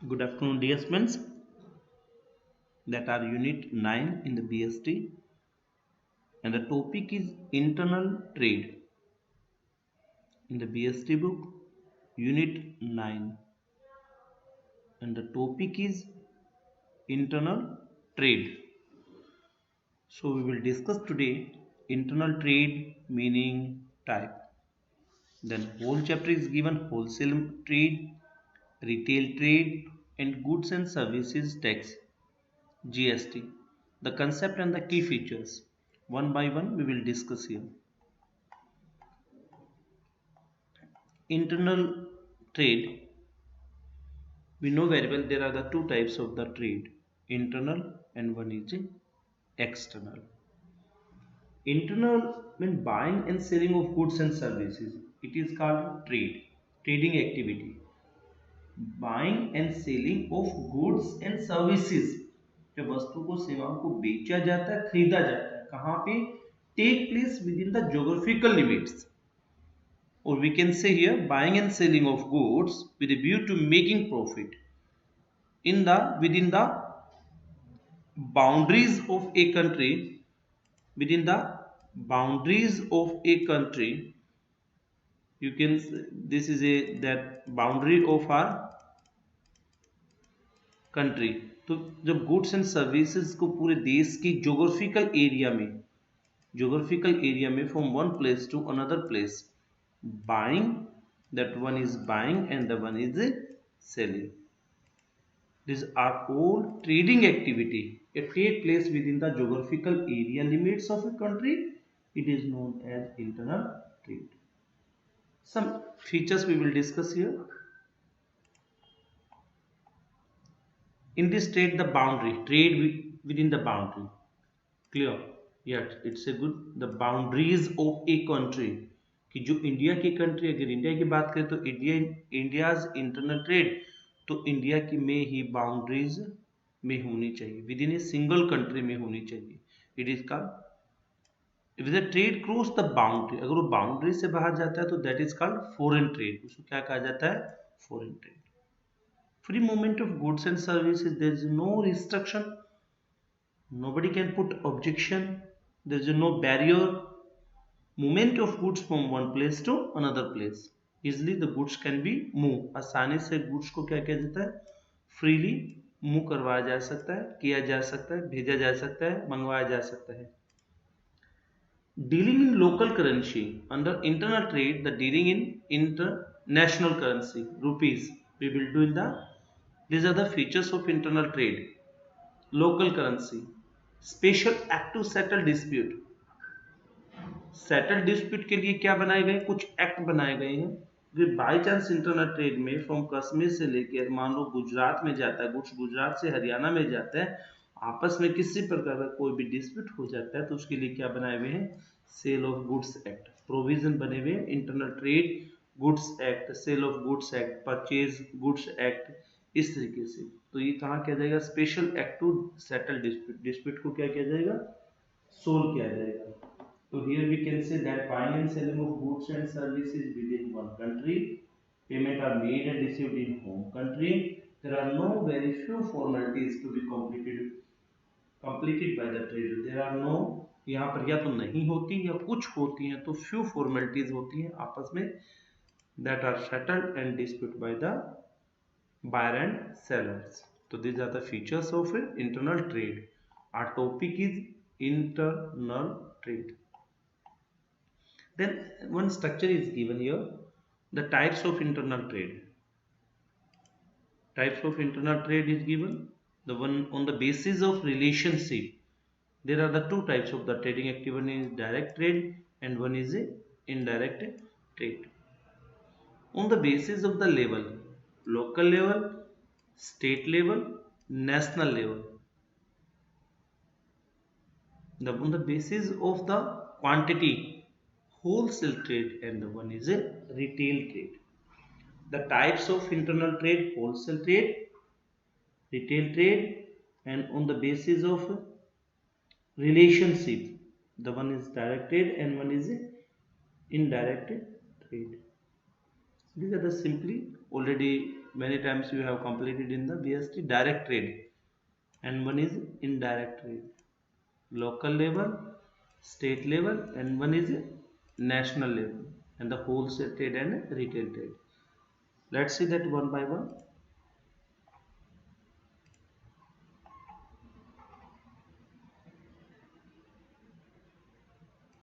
Good afternoon, dear students. That are Unit 9 in the BST, and the topic is internal trade. In the BST book, Unit 9, and the topic is internal trade. So, we will discuss today internal trade meaning type. Then, whole chapter is given wholesale trade, retail trade, and goods and services tax GST. The concept and the key features. One by one, we will discuss here. Internal trade, we know very well there are the two types of the trade, internal and one is external. Internal means buying and selling of goods and services. It is called trade, trading activity. Buying and selling of goods and services, जब वस्तु को सेवाओं को बेचा जाता है, खरीदा जाता है, कहाँ पे? Take place within the geographical limits, or we can say here buying and selling of goods with a view to making profit in the within the boundaries of a country. Within the boundaries of a country, you can say, this is a that boundary of our country. तो जब goods and services को पूरे देश की geographical area में from one place to another place, buying, that one is buying and the one is selling. These are all trading activity. It take place within the geographical area limits of a country. It is known as internal trade. Some features we will discuss here. In this trade, the boundary, within the boundary. Clear? Yes, it's a good. The boundaries of a country. कि जो India की country, अगर India की बात करें तो India's internal trade, तो India की में ही बाउंड्रीज में होनी चाहिए, within a single country में होनी चाहिए. It is called, if the trade cross the boundary, अगर वो बाउंड्री से बाहर जाता है तो that is called foreign trade. उसको क्या कहा जाता है? Foreign trade. Free movement of goods and services, there is no restriction, nobody can put objection, there is no barrier. Movement of goods from one place to another place, easily the goods can be moved. आसानी से goods को क्या किया जाता है? Freely move करवाया जा सकता है, किया जा सकता है, भेजा जा सकता है, मंगवाया जा सकता है. Dealing in local currency, under internal trade, the dealing in international currency, rupees, we will do in the, these are the features of internal trade. Local currency, special act to settle dispute. Settle dispute के लिए क्या बनाए गए? कुछ act बनाए गए हैं. By chance internal trade में फ्रॉम कश्मीर से लेकर मान लो गुजरात में जाता है, कुछ गुजरात से हरियाणा में जाता है, आपस में किसी प्रकार का कोई भी डिस्प्यूट हो जाता है तो उसके लिए क्या बनाए हुए हैं? Sale of goods act, provision बने हुए हैं. Internal trade goods act, sale of goods act, purchase goods act, इस तरीके से. तो ये कहाँ किया जाएगा? Special act to settle dispute. Dispute को क्या किया जाएगा? सोल्व किया जाएगा. तो here we can say that buying and selling of goods and services within one country, payment are made and received in home country. There are no very few formalities to be completed by the trader. There are no, यहाँ पर या तो नहीं होती या कुछ होती हैं, तो few formalities होती हैं आपस में, that are settled and disputed by the buyer and sellers. So these are the features of internal trade. Our topic is internal trade. Then one structure is given here. The types of internal trade. Types of internal trade is given. The one on the basis of relationship. There are the two types of the trading activity. One is direct trade and one is indirect trade. On the basis of the level, local level, state level, national level. On the basis of the quantity, wholesale trade, and the one is a retail trade. The types of internal trade: wholesale trade, retail trade, and on the basis of relationship, the one is direct trade and one is indirect trade. These are the simply already many times you have completed in the BST direct trade, and one is indirect trade, local level, state level, and one is national level, and the wholesale trade and retail trade. Let's see that one by one.